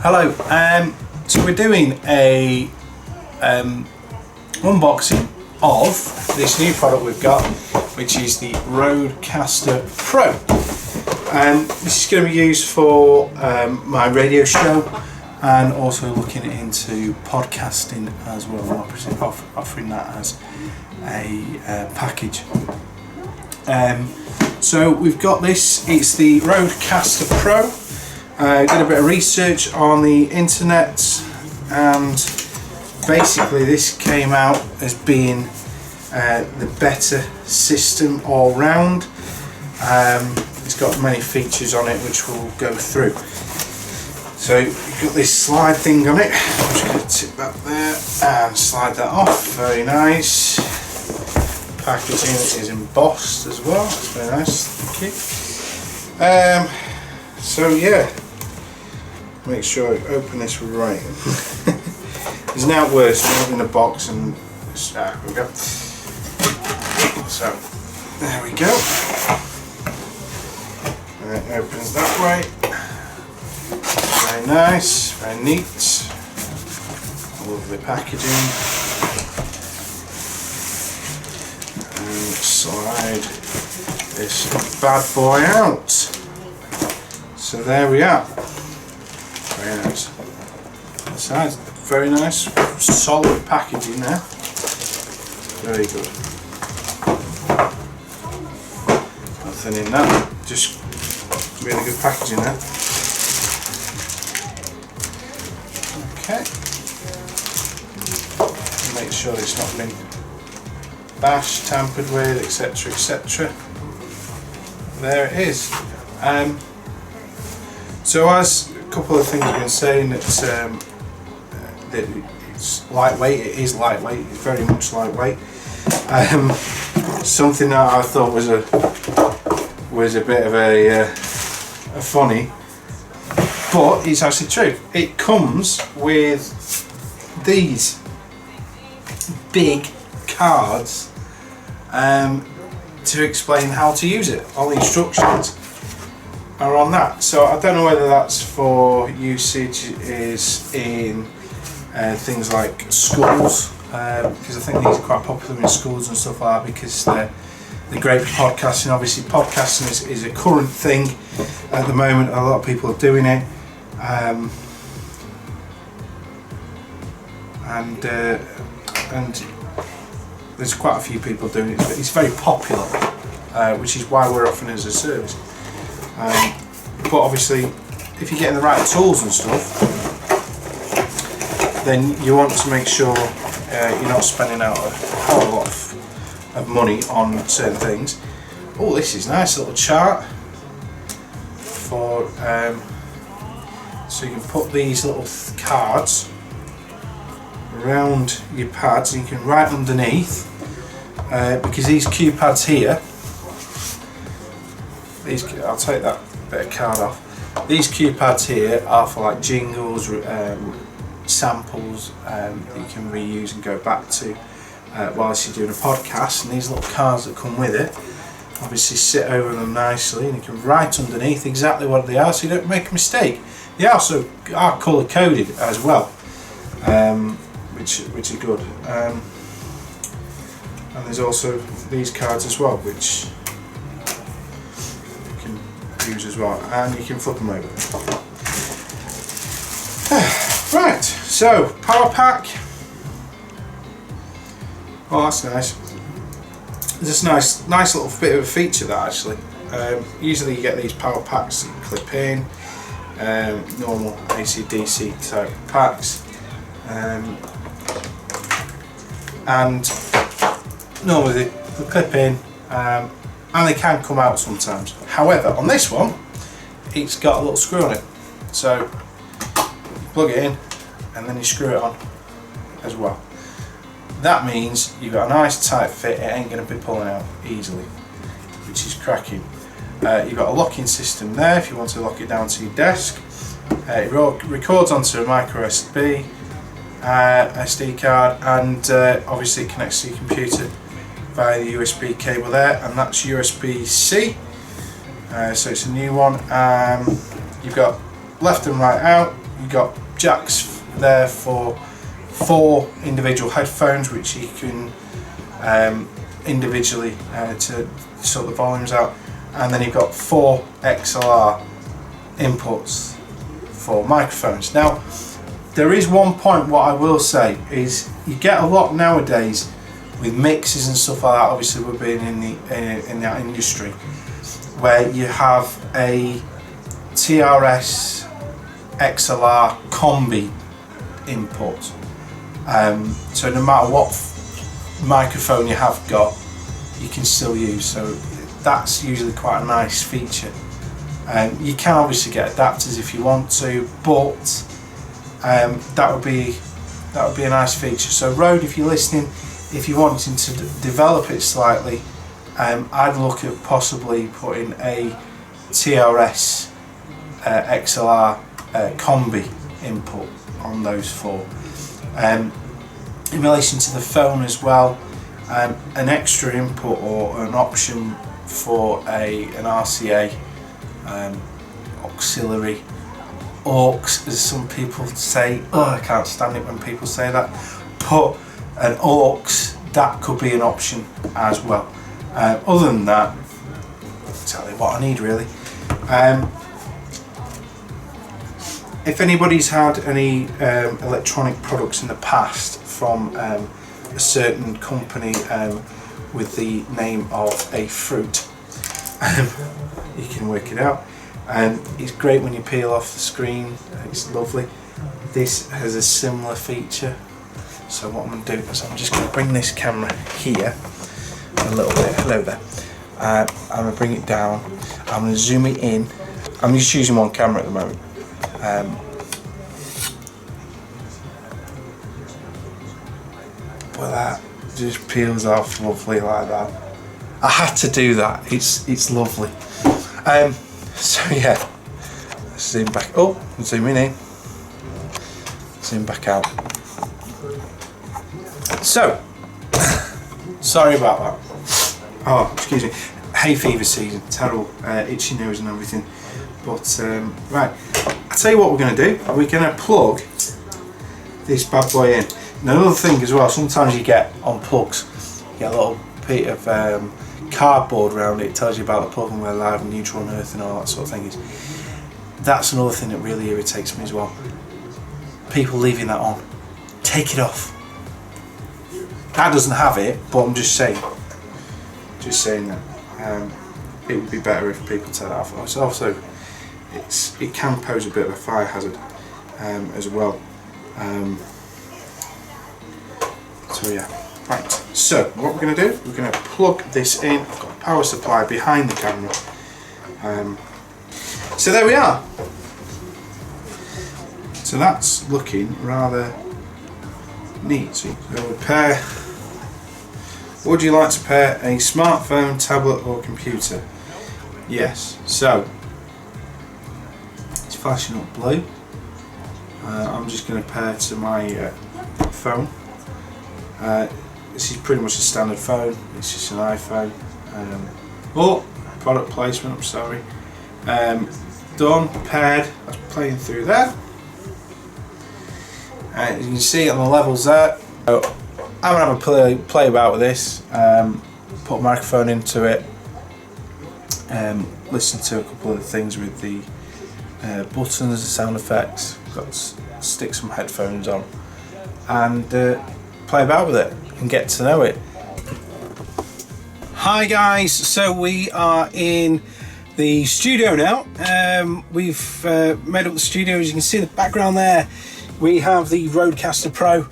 Hello, so we're doing a unboxing of this new product we've got, which is the RODECaster PRO. This is going to be used for my radio show and also looking into podcasting as well, offering that as a package. So we've got this, it's the RODECaster PRO. Did a bit of research on the internet, and basically this came out as being the better system all round. It's got many features on it which we'll go through. So you've got this slide thing on it. I'm just going to tip that there and slide that off. Very nice. Packaging is embossed as well. That's very nice. Thank you. So yeah. Make sure I open this right. It's now worse than in a box, and there we go. So there we go. And it opens that way. Very nice, very neat. Lovely packaging. And slide this bad boy out. So there we are. Very nice. Besides, very nice, solid packaging there. Very good. Nothing in that, just really good packaging there. Okay. Make sure it's not been bashed, tampered with, etc., etc. There it is. So as a couple of things have been saying, that it's lightweight. It is lightweight. It's very much lightweight. Something that I thought was a bit of a funny, but it's actually true. It comes with these big cards to explain how to use it. All the instructions are on that. So I don't know whether that's for usage is in things like schools, because I think these are quite popular in schools and stuff like that, because they're great for podcasting. Obviously podcasting is a current thing at the moment. A lot of people are doing it, and there's quite a few people doing it. It's very popular, which is why we're offering it as a service. But obviously, if you're getting the right tools and stuff, then you want to make sure you're not spending out a whole lot of money on certain things. Oh, this is nice, little chart for so you can put these little cards around your pads, and you can write underneath, because these cue pads here, I'll take that bit of card off. These cue pads here are for like jingles, samples that you can reuse and go back to whilst you're doing a podcast. And these little cards that come with it obviously sit over them nicely, and you can write underneath exactly what they are, so you don't make a mistake. They also are colour coded as well, which is good. And there's also these cards as well, which use as well, and you can flip them over. Right, so power pack. Oh, that's nice. It's a nice little bit of a feature, that actually. Usually you get these power packs that you clip in, normal AC/DC type packs, and normally they clip in. And they can come out sometimes. However, on this one, it's got a little screw on it. So plug it in, and then you screw it on as well. That means you've got a nice tight fit. It ain't going to be pulling out easily, which is cracking. You've got a locking system there if you want to lock it down to your desk. It records onto a micro SD card, and obviously it connects to your computer via the USB cable there, and that's USB-C. So it's a new one. You've got left and right out, you've got jacks there for 4 individual headphones, which you can individually to sort the volumes out, and then you've got 4 XLR inputs for microphones. Now, there is one point what I will say is you get a lot nowadays with mixes and stuff like that. Obviously, we're being in that industry where you have a TRS XLR combi input. So no matter what microphone you have got, you can still use. So that's usually quite a nice feature. You can obviously get adapters if you want to, but that would be a nice feature. So Rode, if you're listening, if you're wanting to develop it slightly, I'd look at possibly putting a TRS XLR combi input on those 4. In relation to the phone as well, an extra input or an option for an RCA auxiliary aux, as some people say. Oh, I can't stand it when people say that, but an aux, that could be an option as well. Other than that, I'll tell you what I need really. If anybody's had any electronic products in the past from a certain company with the name of a fruit, you can work it out. It's great when you peel off the screen, it's lovely. This has a similar feature. So what I'm going to do is I'm just going to bring this camera here a little bit. Hello there. I'm going to bring it down. I'm going to zoom it in. I'm just using one camera at the moment. But that just peels off lovely like that. I had to do that. It's lovely. So yeah, zoom back. Oh, zooming in. Zoom back out. So, sorry about that. Oh, excuse me. Hay fever season, terrible, itchy nose and everything. But right, I'll tell you what we're going to do. We're going to plug this bad boy in. And another thing as well, sometimes you get on plugs, you get a little bit of cardboard around it. It tells you about the plug and where live and neutral and earth and all that sort of thing is. That's another thing that really irritates me as well. People leaving that on. Take it off. That doesn't have it, but I'm just saying that it would be better if people take that off. Also, it can pose a bit of a fire hazard as well. So yeah, right. So what we're going to do, we're going to plug this in. I've got a power supply behind the camera. So there we are. So that's looking rather neat. So we'll pair. Would you like to pair a smartphone, tablet or computer? Yes. So it's flashing up blue. I'm just going to pair to my phone. This is pretty much a standard phone. It's just an iPhone. Oh, product placement. I'm sorry. Done. Paired. That's playing through there. As you can see on the levels there. So I'm going to have a play about with this, put a microphone into it, listen to a couple of the things with the buttons, the sound effects. Got to stick some headphones on and play about with it and get to know it. Hi guys, so we are in the studio now. We've made up the studio. As you can see in the background there, we have the RODECaster PRO,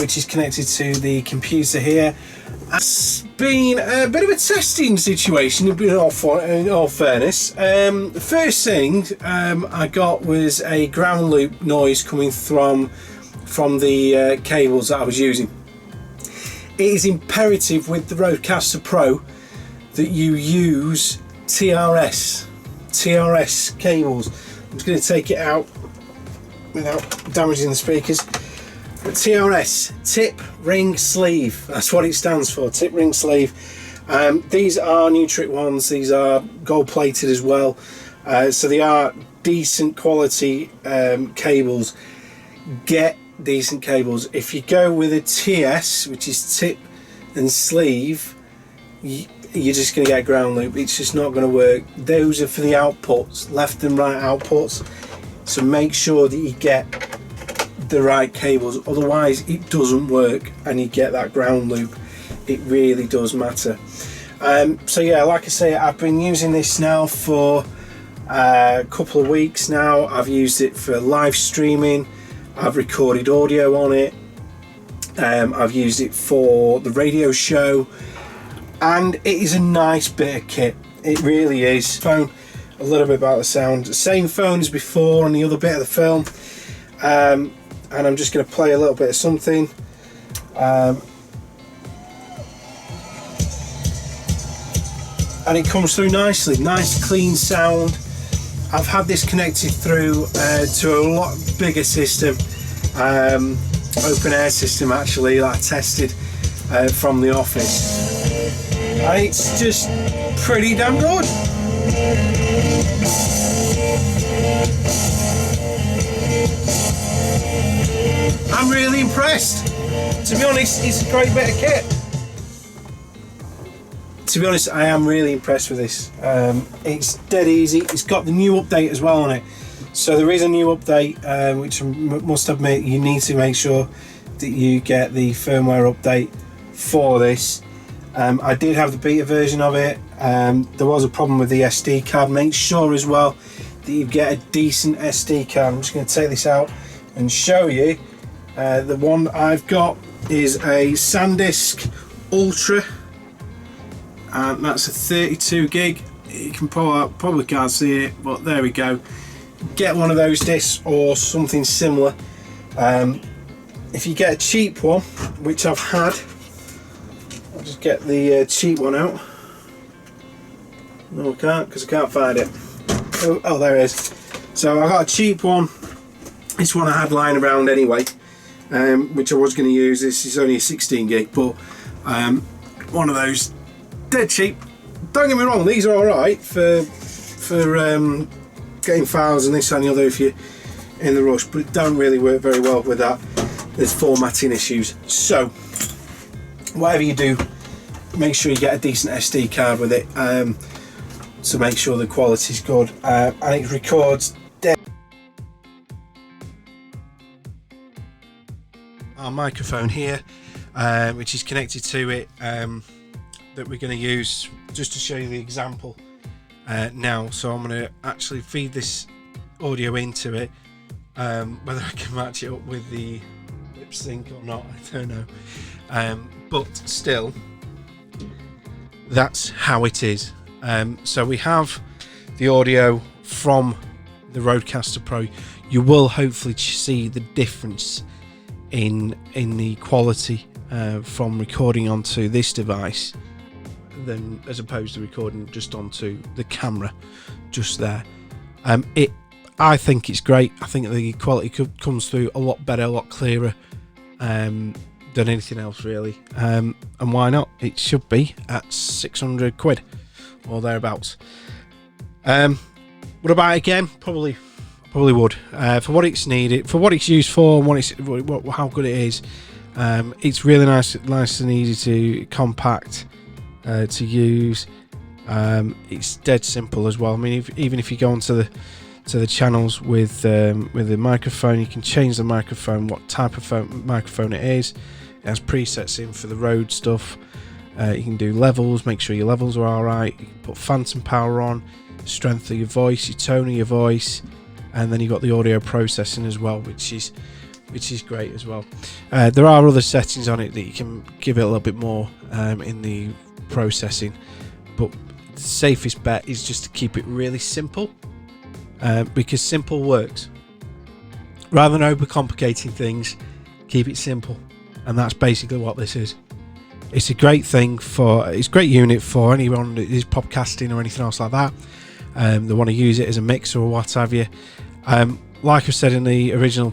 which is connected to the computer here. It's been a bit of a testing situation, in all fairness. The first thing I got was a ground loop noise coming from the cables that I was using. It is imperative with the RODECaster PRO that you use TRS cables. I'm just going to take it out without damaging the speakers. But TRS, tip, ring, sleeve, that's what it stands for, tip, ring, sleeve. These are Nutric ones, these are gold plated as well. So they are decent quality cables. Get decent cables. If you go with a TS, which is tip and sleeve, you're just going to get a ground loop. It's just not going to work. Those are for the outputs, left and right outputs. So make sure that you get the right cables, otherwise it doesn't work and you get that ground loop. It really does matter. So yeah, like I say, I've been using this now for a couple of weeks now. I've used it for live streaming, I've recorded audio on it, I've used it for the radio show, and it is a nice bit of kit. It really is. Phone, a little bit about the sound, same phone as before on the other bit of the film, and I'm just going to play a little bit of something. And it comes through nicely, nice clean sound. I've had this connected through to a lot bigger system, open air system actually, that I tested from the office. And it's just pretty damn good. I'm really impressed. To be honest, it's a great bit of kit. To be honest, I am really impressed with this. It's dead easy. It's got the new update as well on it. So there is a new update, which I must admit, you need to make sure that you get the firmware update for this. I did have the beta version of it. There was a problem with the SD card. Make sure as well that you get a decent SD card. I'm just going to take this out and show you. The one I've got is a SanDisk Ultra, and that's a 32 gig. You can probably can't see it, but there we go. Get one of those discs or something similar. If you get a cheap one, which I've had, I'll just get the cheap one out. No, I can't, because I can't find it. Oh, there it is. So I got a cheap one. This one I had lying around anyway, which I was going to use. This is only a 16 gig, but one of those dead cheap. Don't get me wrong, these are alright for getting files and this and the other if you're in the rush, but it don't really work very well with that. There's formatting issues. So whatever you do, make sure you get a decent SD card with it, to make sure the quality's good, and it records dead. Our microphone here, which is connected to it, that we're going to use just to show you the example now. So I'm going to actually feed this audio into it. Whether I can match it up with the lip sync or not, I don't know, but still, that's how it is. So we have the audio from the RODECaster PRO. You will hopefully see the difference in the quality from recording onto this device than as opposed to recording just onto the camera just there. I think it's great. I think the quality comes through a lot better, a lot clearer than anything else really, and why not? It should be at 600 quid or thereabouts. Would I buy it again? Probably would. For what it's needed, for what it's used for, and how good it is. It's really nice and easy to compact to use. It's dead simple as well. I mean, even if you go onto the channels with the microphone, you can change the microphone, what type of microphone it is. It has presets in for the Rode stuff. You can do levels, make sure your levels are alright. You can put phantom power on, strength of your voice, your tone of your voice, and then you've got the audio processing as well, which is great as well. There are other settings on it that you can give it a little bit more in the processing, but the safest bet is just to keep it really simple, because simple works. Rather than overcomplicating things, keep it simple, and that's basically what this is. It's a great thing it's a great unit for anyone that is podcasting or anything else like that. They want to use it as a mixer or what have you. Like I said in the original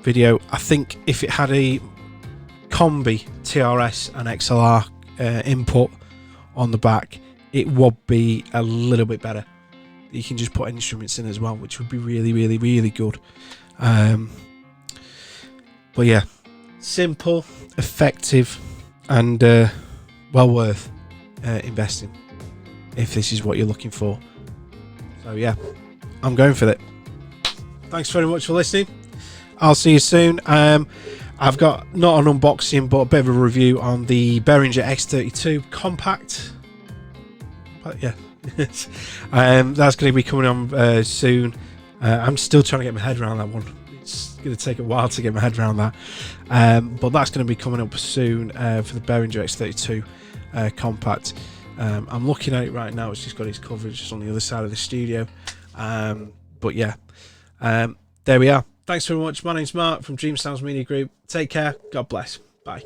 video, I think if it had a combi TRS and XLR input on the back, it would be a little bit better. that you can just put instruments in as well, which would be really, really, really good. But yeah, simple, effective, and well worth investing if this is what you're looking for. So yeah, I'm going for it. Thanks very much for listening. I'll see you soon. I've got not an unboxing but a bit of a review on the Behringer X32 compact. But yeah, that's going to be coming on soon. I'm still trying to get my head around that one. It's going to take a while to get my head around that, but that's going to be coming up soon for the Behringer X32 compact. I'm looking at it right now. It's just got its coverage just on the other side of the studio, but yeah, there we are. Thanks very much. My name's Mark from Dream Sounds Media Group. Take care. God bless. Bye.